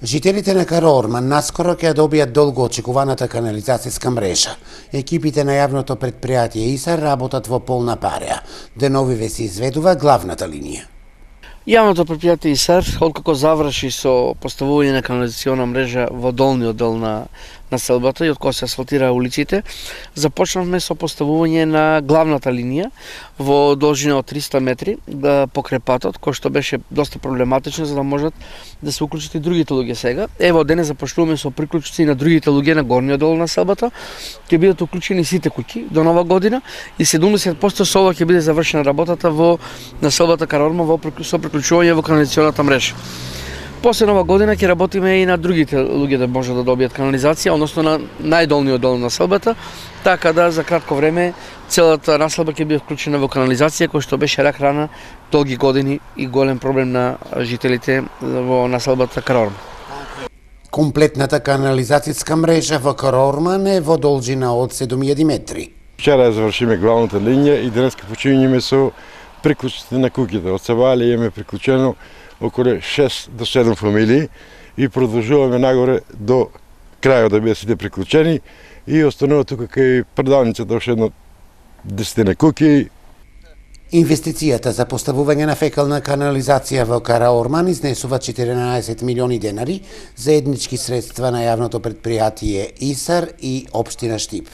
Жителите на Караорман наскоро ќе добијат долго очекуваната канализацијска мрежа. Екипите на јавното предпријатие ИСАР работат во полна пареа. Деновиве се изведува главната линија. Јавното предпријатие ИСАР, откако заврши со поставување на канализациона мрежа во долниот дел на населбата и од кога се асфалтираа улиците, започнавме со поставување на главната линија во должина од 300 метри покрај патот, кој што беше доста проблематично за да можат да се уклучат и другите луѓе сега. Ево денес започнуваме со приклучици на другите луѓе на горниот дел на населбата. Ќе бидат уклучени сите куќи до нова година и 70% со ова ќе биде завршена работата во населбата Караорман со приклучување во канализационата мрежа. После нова година ќе работиме и на другите луѓе да можат да добијат канализација, односно на најдолниот дел на населбата, така да за кратко време целата населба ќе биде вклучена во канализација, која што беше рак рана долги години и голем проблем на жителите во населбата Караорман. Комплетната канализацијска мрежа во Караорман е во должина од 7000 метри. Вчера ја завршиме главната линија и денеска почињеме со приклучите на куќите. Од Савале имаме приклучено околу 6 до 7 фамилии и продолжуваме нагоре до крајот да бидат сите приклучени и останува тука кај предавницата уште едно 10 куќи. Инвестицијата за поставување на фекална канализација во Караорман изнесува 14 милиони денари заеднички средства на јавното предпријатие ИСАР и општина Штип.